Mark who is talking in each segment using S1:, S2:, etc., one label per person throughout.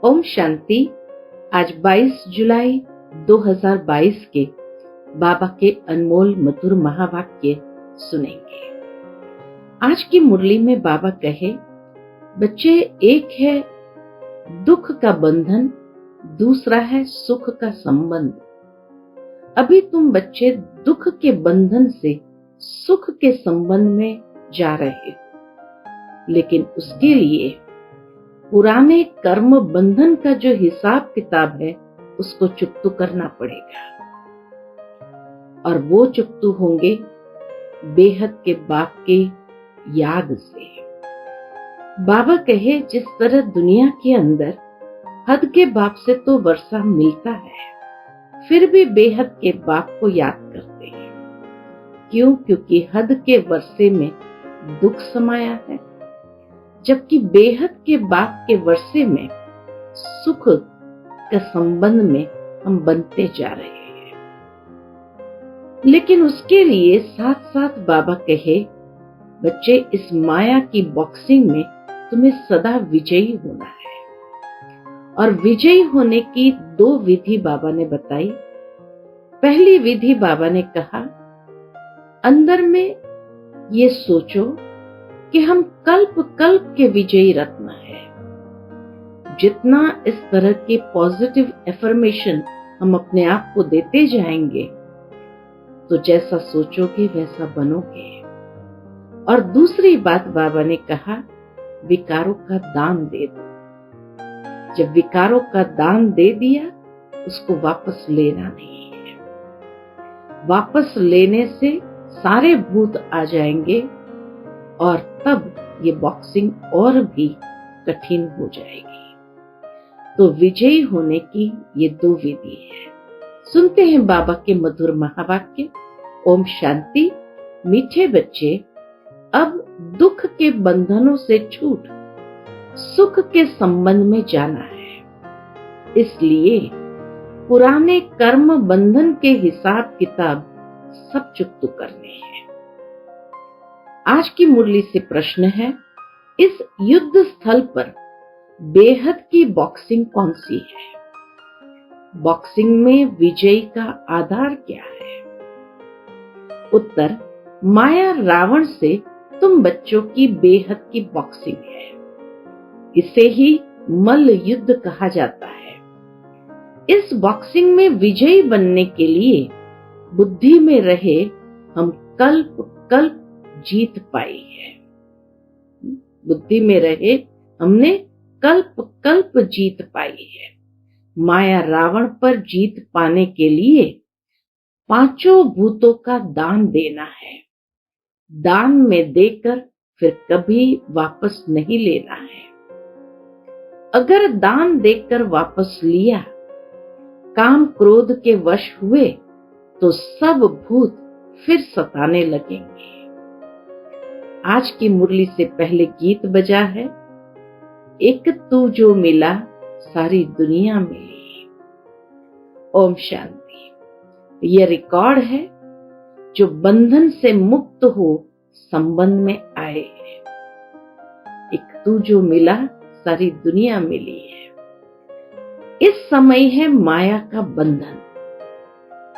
S1: ओम शांति। आज 22 जुलाई 2022 के बाबा के अनमोल मधुर महावाक्य सुनेंगे। आज की मुरली में बाबा कहे, बच्चे, एक है दुख का बंधन, दूसरा है सुख का संबंध। अभी तुम बच्चे दुख के बंधन से सुख के संबंध में जा रहे हो, लेकिन उसके लिए पुराने कर्म बंधन का जो हिसाब किताब है उसको चुकतू करना पड़ेगा, और वो चुकतू होंगे बेहद के बाप के याद से। बाबा कहे, जिस तरह दुनिया के अंदर हद के बाप से तो वर्षा मिलता है, फिर भी बेहद के बाप को याद करते हैं। क्यों? क्योंकि हद के वर्षे में दुख समाया है, जबकि बेहद के बाप के वर्षे में सुख के संबंध में हम बनते जा रहे हैं। लेकिन उसके लिए साथ साथ बाबा कहे, बच्चे, इस माया की बॉक्सिंग में तुम्हें सदा विजयी होना है। और विजयी होने की 2 विधि बाबा ने बताई। पहली विधि बाबा ने कहा, अंदर में ये सोचो कि हम कल्प कल्प के विजयी रत्न है। जितना इस तरह के पॉजिटिव एफर्मेशन हम अपने आप को देते जाएंगे, तो जैसा सोचोगे वैसा बनोगे। और दूसरी बात बाबा ने कहा, विकारों का दान दे दो। जब विकारों का दान दे दिया, उसको वापस लेना नहीं है। वापस लेने से सारे भूत आ जाएंगे और तब ये बॉक्सिंग और भी कठिन हो जाएगी। तो विजयी होने की ये 2 विधि है। सुनते हैं बाबा के मधुर महावाक्य। ओम शांति। मीठे बच्चे, अब दुख के बंधनों से छूट सुख के संबंध में जाना है। इसलिए पुराने कर्म बंधन के हिसाब किताब सब चुकतू करने हैं। आज की मुरली से प्रश्न है, इस युद्ध स्थल पर बेहद की बॉक्सिंग कौन सी है? बॉक्सिंग में विजय का आधार क्या है? उत्तर, माया रावण से तुम बच्चों की बेहद की बॉक्सिंग है। इसे ही मल्ल युद्ध कहा जाता है। इस बॉक्सिंग में विजयी बनने के लिए बुद्धि में रहे हम कल्प कल्प जीत पाई है। बुद्धि में रहे हमने कल्प कल्प जीत पाई है। माया रावण पर जीत पाने के लिए 5 भूतों का दान देना है। दान में देकर फिर कभी वापस नहीं लेना है। अगर दान देकर वापस लिया, काम क्रोध के वश हुए, तो सब भूत फिर सताने लगेंगे। आज की मुरली से पहले गीत बजा है, एक तू जो मिला सारी दुनिया मिली। ओम शांति। यह रिकॉर्ड है जो बंधन से मुक्त हो संबंध में आए हैं। एक तू जो मिला सारी दुनिया मिली है। इस समय है माया का बंधन।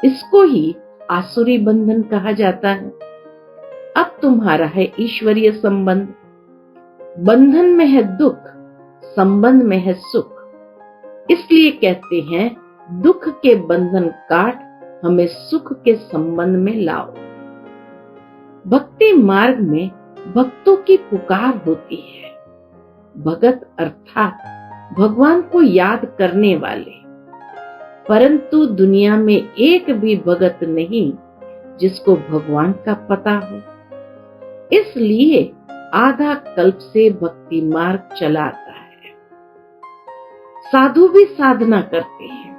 S1: इसको ही आसुरी बंधन कहा जाता है। अब तुम्हारा है ईश्वरीय संबंध। बंधन में है दुख, संबंध में है सुख। इसलिए कहते हैं, दुख के बंधन काट, हमें सुख के संबंध में लाओ। भक्ति मार्ग में भक्तों की पुकार होती है। भगत अर्थात भगवान को याद करने वाले। परंतु दुनिया में एक भी भगत नहीं जिसको भगवान का पता हो। इसलिए आधा कल्प से भक्ति मार्ग चला आता है। साधु भी साधना करते हैं,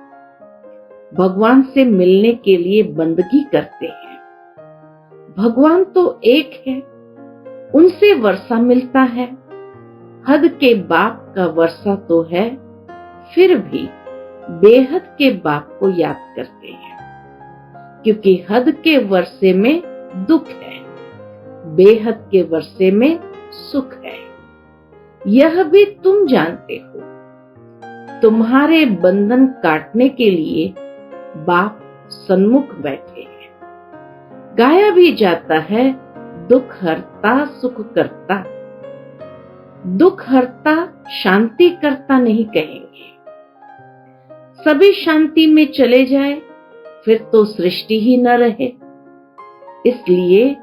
S1: भगवान से मिलने के लिए बंदगी करते हैं। भगवान तो एक है, उनसे वर्षा मिलता है। हद के बाप का वर्षा तो है, फिर भी बेहद के बाप को याद करते हैं, क्योंकि हद के वर्षे में दुख है, बेहद के वर्षे में सुख है। यह भी तुम जानते हो। तुम्हारे बंधन काटने के लिए बाप सन्मुख बैठे हैं। गाया भी जाता है, दुख हरता सुख करता। दुख हरता शांति करता नहीं कहेंगे। सभी शांति में चले जाए फिर तो सृष्टि ही न रहे। इसलिए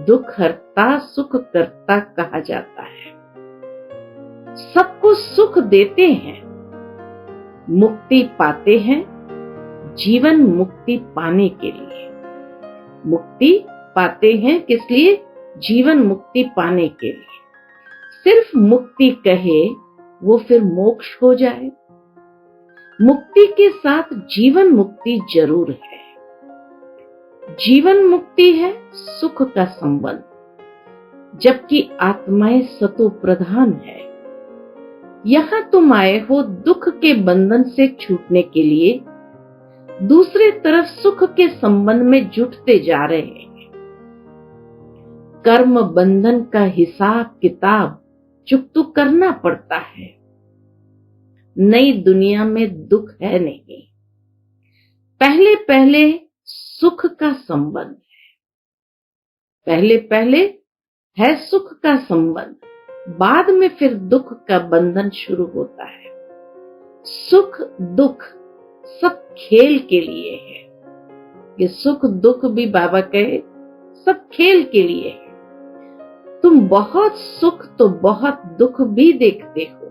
S1: दुख हरता सुख करता कहा जाता है। सबको सुख देते हैं, मुक्ति पाते हैं जीवन मुक्ति पाने के लिए। मुक्ति पाते हैं किस लिए? जीवन मुक्ति पाने के लिए। सिर्फ मुक्ति कहे वो फिर मोक्ष हो जाए। मुक्ति के साथ जीवन मुक्ति जरूर है। जीवन मुक्ति है सुख का संबंध, जबकि आत्माएं सतो प्रधान है। यहां तुम आए हो दुख के बंधन से छूटने के लिए, दूसरे तरफ सुख के संबंध में जुटते जा रहे हैं। कर्म बंधन का हिसाब किताब चुकता करना पड़ता है। नई दुनिया में दुख है नहीं। पहले पहले सुख का संबंध है। पहले पहले है सुख का संबंध, बाद में फिर दुख का बंधन शुरू होता है। सुख दुख सब खेल के लिए है। ये सुख दुख भी बाबा कहे सब खेल के लिए है। तुम बहुत सुख तो बहुत दुख भी देखते हो,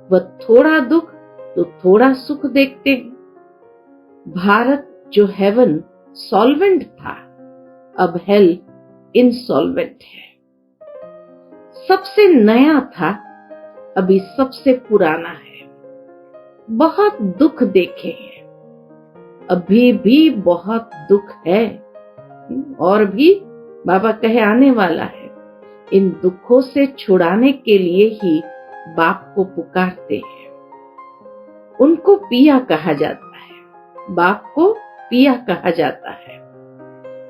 S1: वह थोड़ा दुख तो थोड़ा सुख देखते हैं। भारत जो हेवन सॉल्वेंट था, अब हेल इनसॉल्वेंट है। सबसे नया था, अभी सबसे पुराना है। बहुत दुख देखे हैं, अभी भी बहुत दुख है, और भी बाबा कहे आने वाला है। इन दुखों से छुड़ाने के लिए ही बाप को पुकारते हैं। उनको पिया कहा जाता है। बाप को पिया कहा जाता है।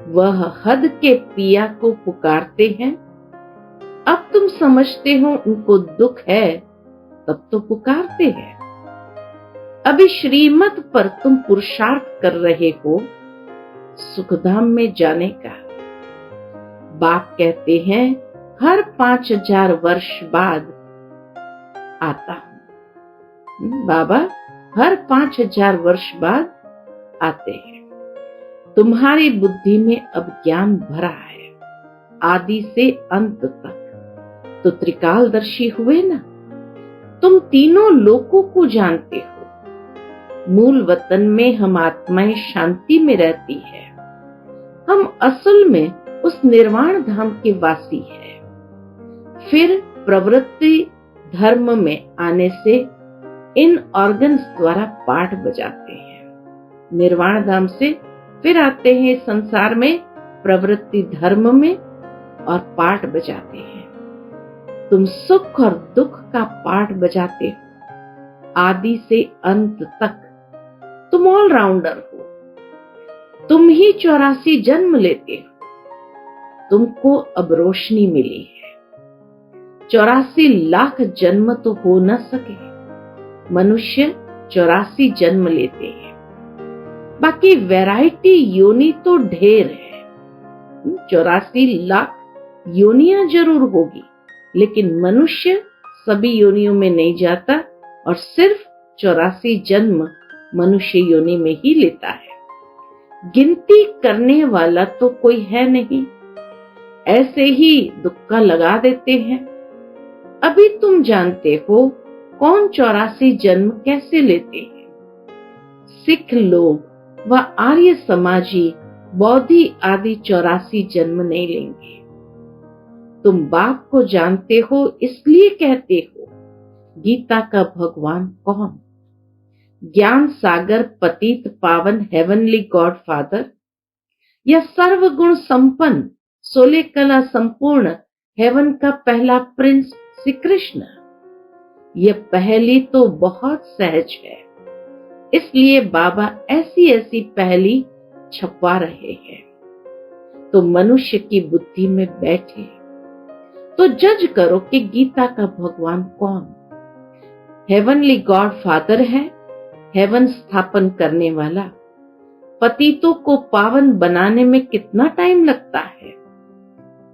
S1: वह हद के पिया को पुकारते हैं। अब तुम समझते हो उनको दुख है, तब तो पुकारते हैं। अभी श्रीमत पर तुम पुरुषार्थ कर रहे हो सुखधाम में जाने का। बाप कहते हैं हर 5000 वर्ष बाद आता हूं। बाबा हर 5000 वर्ष बाद आते हैं। तुम्हारी बुद्धि में अब ज्ञान भरा है, आदि से अंत तक। तो त्रिकालदर्शी हुए ना। तुम तीनों लोकों को जानते हो। मूल वतन में हम आत्माएं शांति में रहती है। हम असल में उस निर्वाण धाम के वासी हैं। फिर प्रवृत्ति धर्म में आने से इन ऑर्गन्स द्वारा पाठ बजाते हैं। निर्वाण धाम से फिर आते हैं संसार में प्रवृत्ति धर्म में और पाठ बजाते हैं। तुम सुख और दुख का पाठ बजाते हो आदि से अंत तक। तुम ऑलराउंडर हो। तुम ही 84 जन्म लेते हो। तुमको अब रोशनी मिली है। 84 लाख जन्म तो हो न सके। मनुष्य 84 जन्म लेते हैं। बाकी वैरायटी योनि तो ढेर है। 84 लाख योनियां जरूर होगी, लेकिन मनुष्य सभी योनियों में नहीं जाता और सिर्फ 84 जन्म मनुष्य योनि में ही लेता है। गिनती करने वाला तो कोई है नहीं। ऐसे ही तुक्का लगा देते हैं। अभी तुम जानते हो कौन 84 जन्म कैसे लेते हैं। सिख लोग व आर्य समाजी बौद्धि आदि 84 जन्म नहीं लेंगे। तुम बाप को जानते हो इसलिए कहते हो गीता का भगवान कौन? ज्ञान सागर पतित पावन हेवनली गॉड फादर, या सर्वगुण संपन्न 16 कला संपूर्ण हेवन का पहला प्रिंस श्री कृष्ण? यह पहली तो बहुत सहज है, इसलिए बाबा ऐसी ऐसी पहली छपवा रहे हैं। तो मनुष्य की बुद्धि में बैठे तो जज करो कि गीता का भगवान कौन? हेवनली गॉड फादर है, हेवन स्थापन करने वाला। पतितों को पावन बनाने में कितना टाइम लगता है।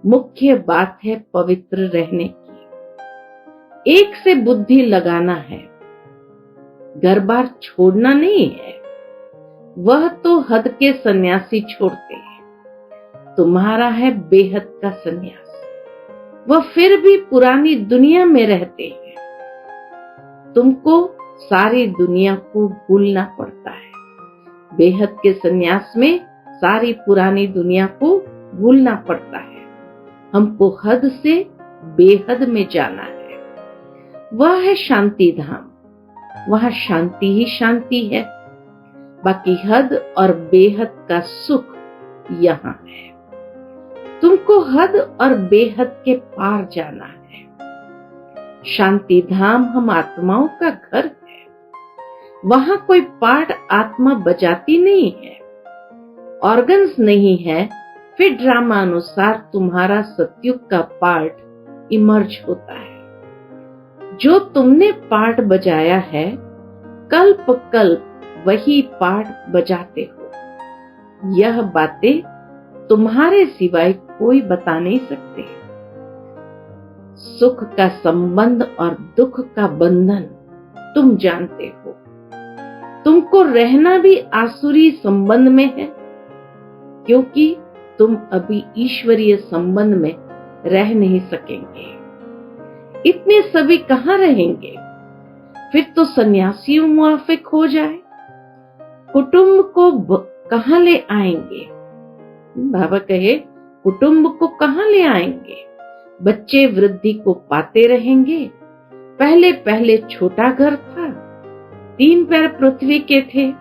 S1: मुख्य बात है पवित्र रहने की। एक से बुद्धि लगाना है, घर बार छोड़ना नहीं है। वह तो हद के सन्यासी छोड़ते हैं, तुम्हारा है बेहद का सन्यास। वह फिर भी पुरानी दुनिया में रहते हैं। तुमको सारी दुनिया को भूलना पड़ता है। बेहद के सन्यास में सारी पुरानी दुनिया को भूलना पड़ता है। हमको हद से बेहद में जाना है। वह है शांति धाम, वहां शांति ही शांति है। बाकी हद और बेहद का सुख यहाँ है। तुमको हद और बेहद के पार जाना है। शांति धाम हम आत्माओं का घर है। वहां कोई पार्ट आत्मा बजाती नहीं है, ऑर्गन्स नहीं है। फिर ड्रामा अनुसार तुम्हारा सत्युग का पार्ट इमर्ज होता है। जो तुमने पार्ट बजाया है, कल्प कल्प वही पार्ट बजाते हो। यह बातें तुम्हारे सिवाय कोई बता नहीं सकते। सुख का संबंध और दुख का बंधन तुम जानते हो। तुमको रहना भी आसुरी संबंध में है, क्योंकि तुम अभी ईश्वरीय संबंध में रह नहीं सकेंगे। इतने सभी कहां रहेंगे? फिर तो सन्यासियों मुआफिक हो जाए। कुटुंब को कहां ले आएंगे? बाबा कहे, कुटुंब को कहां ले आएंगे? बच्चे वृद्धि को पाते रहेंगे। पहले पहले छोटा घर था, 3 पैर पृथ्वी के थे।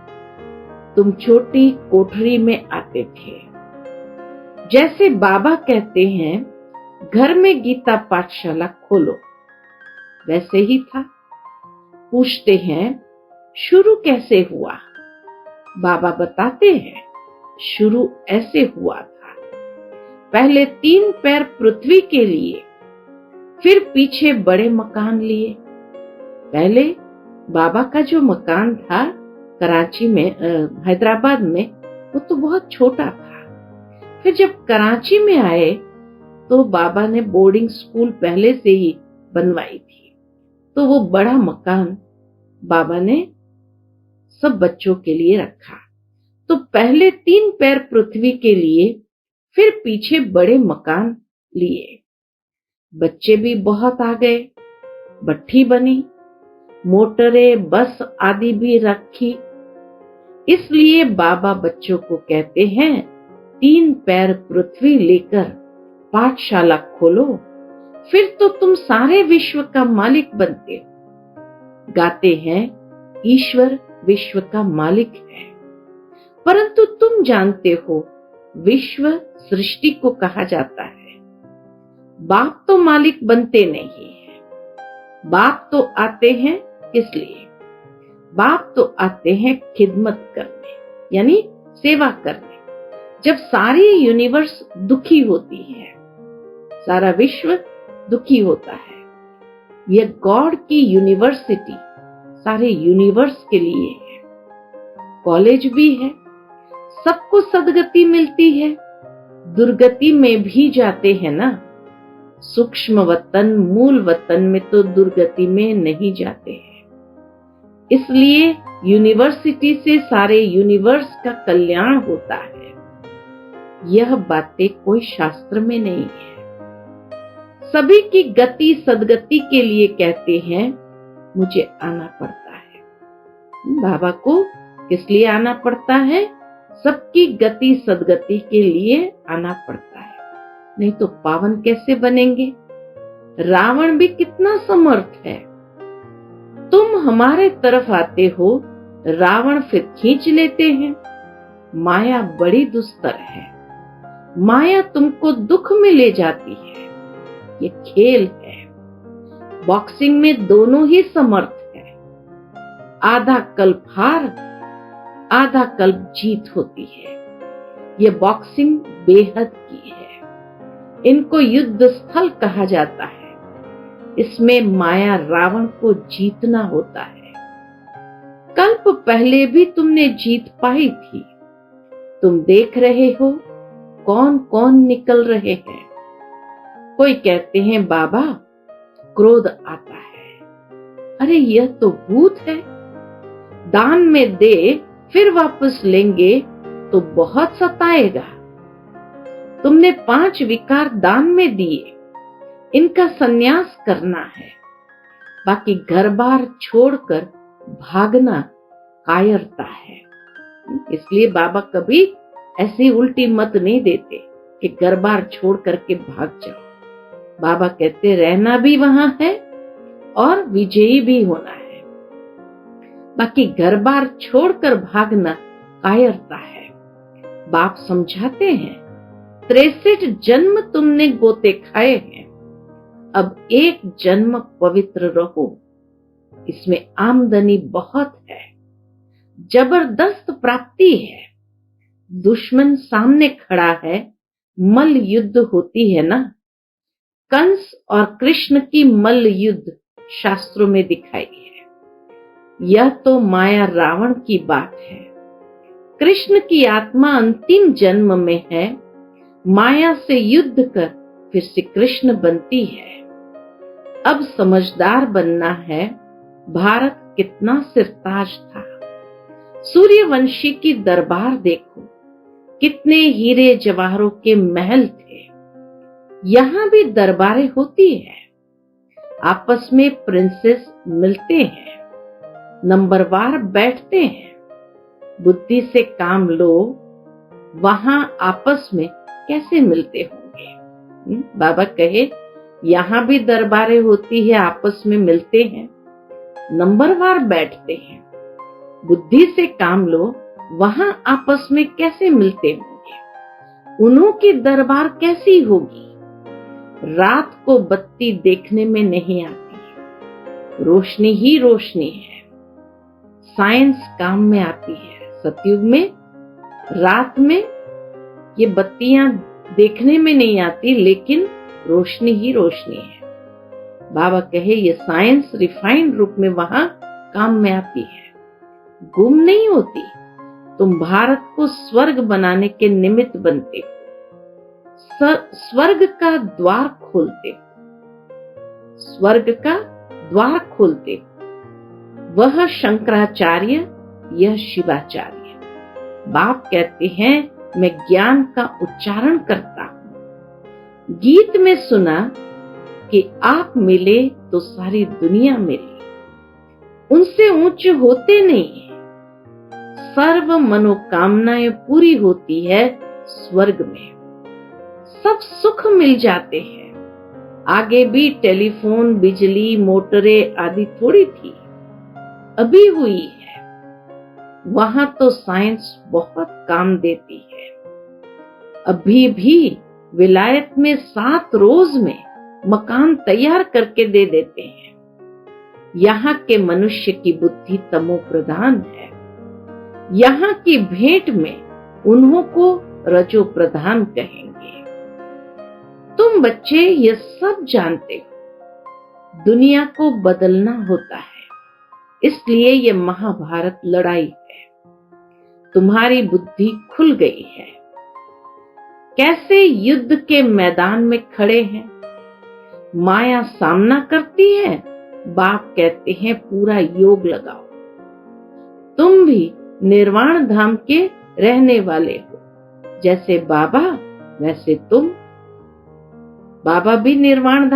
S1: तुम छोटी कोठरी में आते थे। जैसे बाबा कहते हैं, घर में गीता पाठशाला खोलो, वैसे ही था। पूछते हैं, शुरू कैसे हुआ? बाबा बताते हैं, शुरू ऐसे हुआ था। पहले 3 पैर पृथ्वी के लिए, फिर पीछे बड़े मकान लिए। पहले बाबा का जो मकान था कराची में, हैदराबाद में, वो तो बहुत छोटा था। फिर जब कराची में आए तो बाबा ने बोर्डिंग स्कूल पहले से ही बनवाई थी, तो वो बड़ा मकान बाबा ने सब बच्चों के लिए रखा। तो पहले 3 पैर पृथ्वी के लिए, फिर पीछे बड़े मकान लिए। बच्चे भी बहुत आ गए, भट्ठी बनी, मोटरें, बस आदि भी रखी। इसलिए बाबा बच्चों को कहते हैं, 3 पैर पृथ्वी लेकर पाठशाला खोलो, फिर तो तुम सारे विश्व का मालिक बनते हो। गाते हैं, ईश्वर विश्व का मालिक है। परंतु तुम जानते हो, विश्व सृष्टि को कहा जाता है। बाप तो मालिक बनते नहीं है। बाप तो आते हैं किस लिए? बाप तो आते हैं खिदमत करने, यानी सेवा करने। जब सारी यूनिवर्स दुखी होती है, सारा विश्व दुखी होता है, यह गॉड की यूनिवर्सिटी सारे यूनिवर्स के लिए है। कॉलेज भी है, सबको सदगति मिलती है। दुर्गति में भी जाते हैं ना। सूक्ष्म वतन, मूल वतन में तो दुर्गति में नहीं जाते हैं। इसलिए यूनिवर्सिटी से सारे यूनिवर्स का कल्याण होता है। यह बातें कोई शास्त्र में नहीं है। सभी की गति सदगति के लिए कहते हैं, मुझे आना पड़ता है। बाबा को किस लिए आना पड़ता है? सबकी गति सदगति के लिए आना पड़ता है, नहीं तो पावन कैसे बनेंगे? रावण भी कितना समर्थ है। तुम हमारे तरफ आते हो, रावण फिर खींच लेते हैं। माया बड़ी दुस्तर है। माया तुमको दुख में ले जाती है। ये खेल है। बॉक्सिंग में दोनों ही समर्थ है। आधा कल्प हार, आधा कल्प जीत होती है। ये बॉक्सिंग बेहद की है। इनको युद्ध स्थल कहा जाता है। इसमें माया रावण को जीतना होता है। कल्प पहले भी तुमने जीत पाई थी। तुम देख रहे हो कौन कौन निकल रहे हैं। कोई कहते हैं बाबा क्रोध आता है। अरे यह तो भूत है। दान में दे फिर वापस लेंगे तो बहुत सताएगा। तुमने 5 विकार दान में दिए, इनका संन्यास करना है। बाकी घर बार छोड़कर भागना कायरता है। इसलिए बाबा कभी ऐसी उल्टी मत नहीं देते कि घर बार छोड़ करके भाग जाओ। बाबा कहते रहना भी वहां है और विजयी भी होना है। बाकी घर बार छोड़कर भागना कायरता है। बाप समझाते हैं 63 जन्म तुमने गोते खाए हैं, अब एक जन्म पवित्र रहो। इसमें आमदनी बहुत है, जबरदस्त प्राप्ति है। दुश्मन सामने खड़ा है, मल्ल युद्ध होती है ना। कंस और कृष्ण की मल्ल युद्ध शास्त्रों में दिखाई है। यह तो माया रावण की बात है। कृष्ण की आत्मा अंतिम जन्म में है, माया से युद्ध कर फिर से कृष्ण बनती है। अब समझदार बनना है। भारत कितना सिरताज था। सूर्यवंशी की दरबार देखो, कितने हीरे जवाहरों के महल थे। यहां भी दरबारें होती है। आपस में प्रिंसेस मिलते हैं, नंबरवार बैठते हैं। बुद्धि से काम लो, वहां आपस में कैसे मिलते होंगे। बाबा कहे यहां भी दरबारें होती है, आपस में मिलते हैं, नंबरवार बैठते हैं। बुद्धि से काम लो, वहां आपस में कैसे मिलते होंगे। उन्हों की दरबार कैसी होगी। रात को बत्ती देखने में नहीं आती, रोशनी ही रोशनी है। साइंस काम में आती है। सतयुग में रात में ये बत्तियां देखने में नहीं आती, लेकिन रोशनी ही रोशनी है। बाबा कहे ये साइंस रिफाइंड रूप में वहां काम में आती है, गुम नहीं होती। तुम भारत को स्वर्ग बनाने के निमित्त बनते हो, स्वर्ग का द्वार खोलते हो, स्वर्ग का द्वार खोलते हो। वह शंकराचार्य, यह शिवाचार्य। बाप कहते हैं मैं ज्ञान का उच्चारण करता हूं। गीत में सुना कि आप मिले तो सारी दुनिया मिली। उनसे ऊंचे होते नहीं। सर्व मनोकामनाएं पूरी होती है स्वर्ग में। सब सुख मिल जाते हैं। आगे भी टेलीफोन, बिजली, मोटरें आदि थोड़ी थी, अभी हुई है। वहां तो साइंस बहुत काम देती है। अभी भी विलायत में 7 रोज में मकान तैयार करके दे देते हैं। यहाँ के मनुष्य की बुद्धि तमो प्रधान है। यहाँ की भेंट में उन्हों को रजो प्रधान कहेंगे। तुम बच्चे ये सब जानते हो। दुनिया को बदलना होता है, इसलिए ये महाभारत लड़ाई है। तुम्हारी बुद्धि खुल गई है। कैसे युद्ध के मैदान में खड़े हैं। माया सामना करती है, बाप कहते हैं पूरा योग लगाओ। तुम भी निर्वाण धाम के रहने वाले हो, जैसे बाबा वैसे तुम। बाबा भी निर्वाण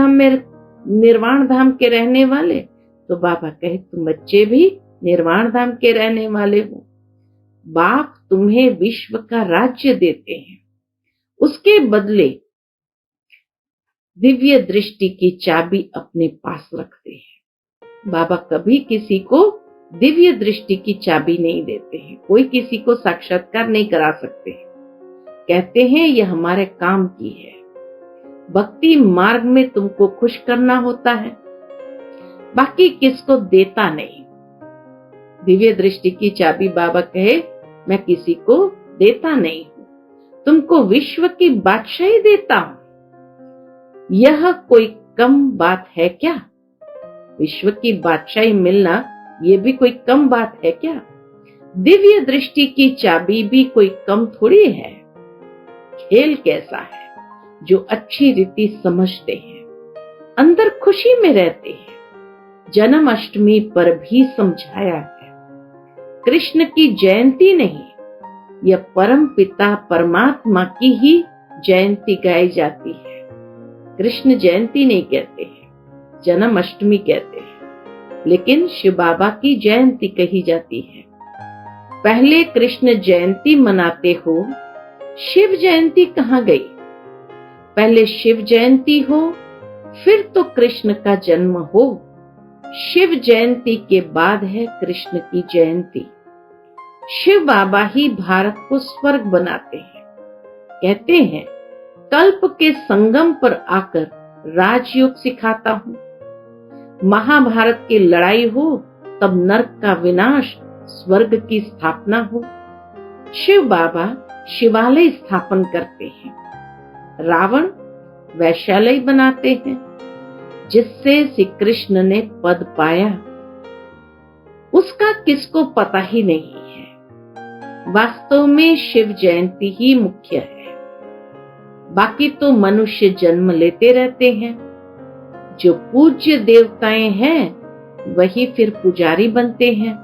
S1: धाम के रहने वाले, तो बाबा कहे तुम बच्चे भी निर्वाण धाम के रहने वाले हो। बाप तुम्हें विश्व का राज्य देते हैं, उसके बदले दिव्य दृष्टि की चाबी अपने पास रखते हैं। बाबा कभी किसी को दिव्य दृष्टि की चाबी नहीं देते हैं। कोई किसी को साक्षात्कार नहीं करा सकते। कहते हैं यह हमारे काम की है। भक्ति मार्ग में तुमको खुश करना होता है, बाकी किसको देता नहीं। दिव्य दृष्टि की चाबी बाबा कहे मैं किसी को देता नहीं हूं, तुमको विश्व की बादशाही देता हूं। यह कोई कम बात है क्या? विश्व की बादशाही मिलना ये भी कोई कम बात है क्या? दिव्य दृष्टि की चाबी भी कोई कम थोड़ी है। खेल कैसा है जो अच्छी रीति समझते हैं, अंदर खुशी में रहते हैं। जन्माष्टमी पर भी समझाया है, कृष्ण की जयंती नहीं, यह परम पिता परमात्मा की ही जयंती गाई जाती है। कृष्ण जयंती नहीं कहते हैं, जन्माष्टमी कहते हैं, लेकिन शिव बाबा की जयंती कही जाती है। पहले कृष्ण जयंती मनाते हो, शिव जयंती कहां गई? पहले शिव जयंती हो, फिर तो कृष्ण का जन्म हो। शिव जयंती के बाद है कृष्ण की जयंती। शिव बाबा ही भारत को स्वर्ग बनाते हैं। कहते हैं, कल्प के संगम पर आकर राजयोग सिखाता हूं। महाभारत की लड़ाई हो तब नरक का विनाश, स्वर्ग की स्थापना हो। शिव बाबा शिवालय स्थापन करते हैं, रावण वैश्यालय बनाते हैं, जिससे श्री कृष्ण ने पद पाया उसका किसको पता ही नहीं है। वास्तव में शिव जयंती ही मुख्य है, बाकी तो मनुष्य जन्म लेते रहते हैं। जो पूज्य देवताएं हैं वही फिर पुजारी बनते हैं।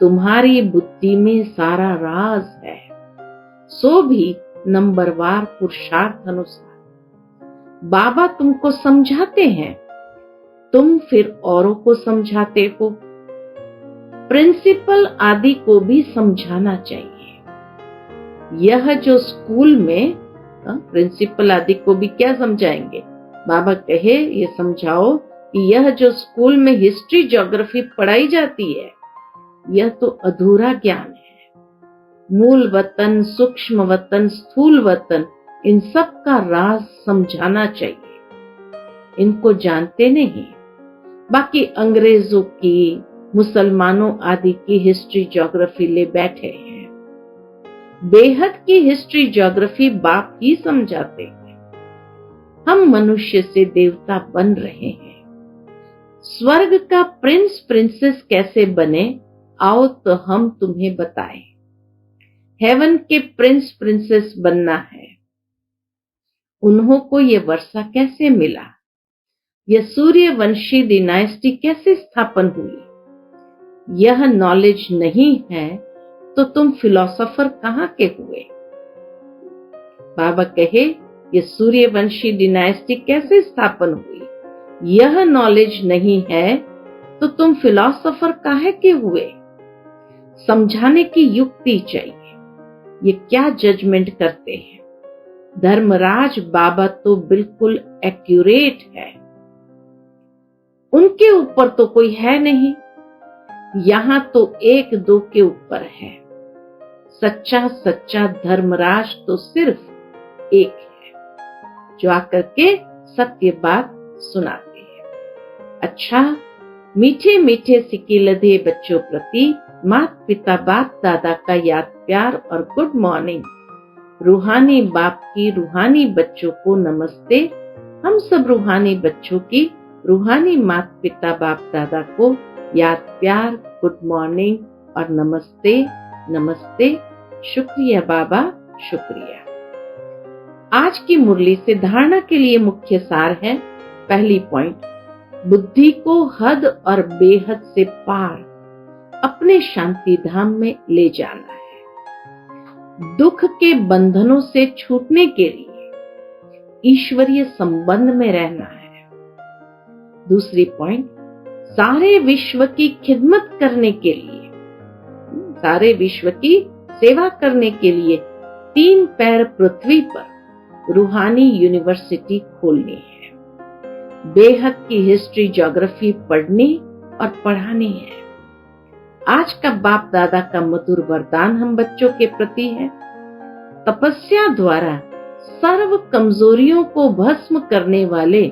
S1: तुम्हारी बुद्धि में सारा राज है, सो भी नंबरवार पुरुषार्थ अनुसार। बाबा तुमको समझाते हैं, तुम फिर औरों को समझाते हो। प्रिंसिपल आदि को भी समझाना चाहिए। यह जो स्कूल में प्रिंसिपल आदि को भी क्या समझाएंगे? बाबा कहे ये समझाओ कि यह जो स्कूल में हिस्ट्री ज्योग्राफी पढ़ाई जाती है, यह तो अधूरा ज्ञान है। मूल वतन, सूक्ष्म वतन, स्थूल वतन, इन सब का राज समझाना चाहिए। इनको जानते नहीं, बाकी अंग्रेजों की, मुसलमानों आदि की हिस्ट्री ज्योग्राफी ले बैठे हैं। बेहद की हिस्ट्री ज्योग्राफी बाप ही समझाते हैं। हम मनुष्य से देवता बन रहे हैं। स्वर्ग का प्रिंस प्रिंसेस कैसे बने, आओ तो हम तुम्हें बताएं। हेवन के प्रिंस प्रिंसेस बनना है। उन्हों को यह वर्षा कैसे मिला? यह सूर्यवंशी डिनाइस्टी कैसे स्थापन हुई? यह नॉलेज नहीं है तो तुम फिलोसोफर कहां के हुए? बाबा कहे, यह सूर्यवंशी डिनाइस्टी कैसे स्थापन हुई? यह नॉलेज नहीं है तो तुम फिलोसोफर काहे के हुए? समझाने की युक्ति चाहिए। ये क्या जजमेंट करते हैं? धर्मराज बाबा तो बिल्कुल एक्यूरेट है, उनके ऊपर तो कोई है नहीं। यहां तो एक दो के ऊपर है। सच्चा सच्चा धर्मराज तो सिर्फ एक है, जो आकर के सत्य बात सुनाते हैं। अच्छा, मीठे मीठे सिकिलधे बच्चों प्रति माता पिता बाप दादा का याद प्यार और गुड मॉर्निंग। रूहानी बाप की रूहानी बच्चों को नमस्ते। हम सब रूहानी बच्चों की रूहानी माता पिता बाप दादा को याद प्यार, गुड मॉर्निंग और नमस्ते नमस्ते। शुक्रिया बाबा, शुक्रिया। आज की मुरली से धारणा के लिए मुख्य सार है। पहली पॉइंट, बुद्धि को हद और बेहद से पार अपने शांति धाम में ले जाना है। दुख के बंधनों से छूटने के लिए ईश्वरीय संबंध में रहना है। दूसरी पॉइंट, सारे विश्व की खिदमत करने के लिए, सारे विश्व की सेवा करने के लिए 3 पैर पृथ्वी पर रूहानी यूनिवर्सिटी खोलनी है। बेहद की हिस्ट्री ज्योग्राफी पढ़नी और पढ़ानी है। आज का बाप दादा का मधुर वरदान हम बच्चों के प्रति है। तपस्या द्वारा सर्व कमजोरियों को भस्म करने वाले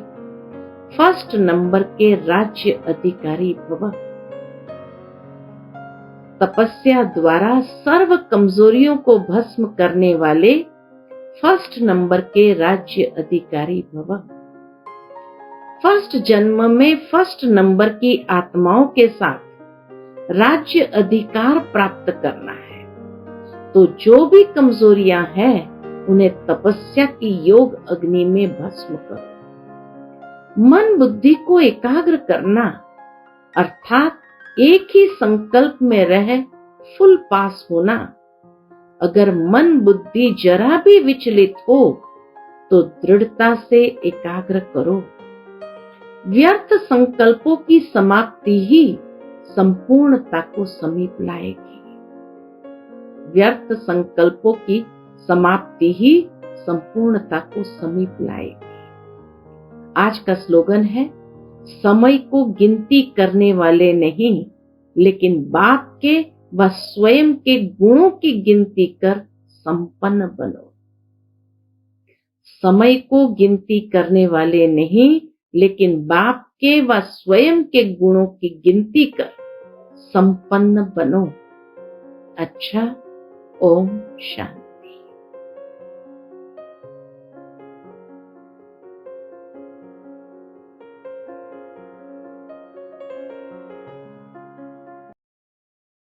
S1: फर्स्ट नंबर के राज्य अधिकारी भव। तपस्या द्वारा सर्व कमजोरियों को भस्म करने वाले फर्स्ट नंबर के राज्य अधिकारी भव। फर्स्ट जन्म में फर्स्ट नंबर की आत्माओं के साथ राज्य अधिकार प्राप्त करना है। तो जो भी कमजोरियां हैं उन्हें तपस्या की योग अग्नि में भस्म करो। मन बुद्धि को एकाग्र करना अर्थात एक ही संकल्प में रह फुल पास होना। अगर मन बुद्धि जरा भी विचलित हो तो दृढ़ता से एकाग्र करो। व्यर्थ संकल्पों की समाप्ति ही संपूर्णता को समीप लाएगी। व्यर्थ संकल्पों की समाप्ति ही संपूर्णता को समीप लाएगी। आज का स्लोगन है, समय को गिनती करने वाले नहीं, लेकिन बाप के व स्वयं के गुणों की गिनती कर संपन्न बनो। समय को गिनती करने वाले नहीं, लेकिन बाप के व स्वयं के गुणों की गिनती कर संपन्न बनो। अच्छा, ओम शांति।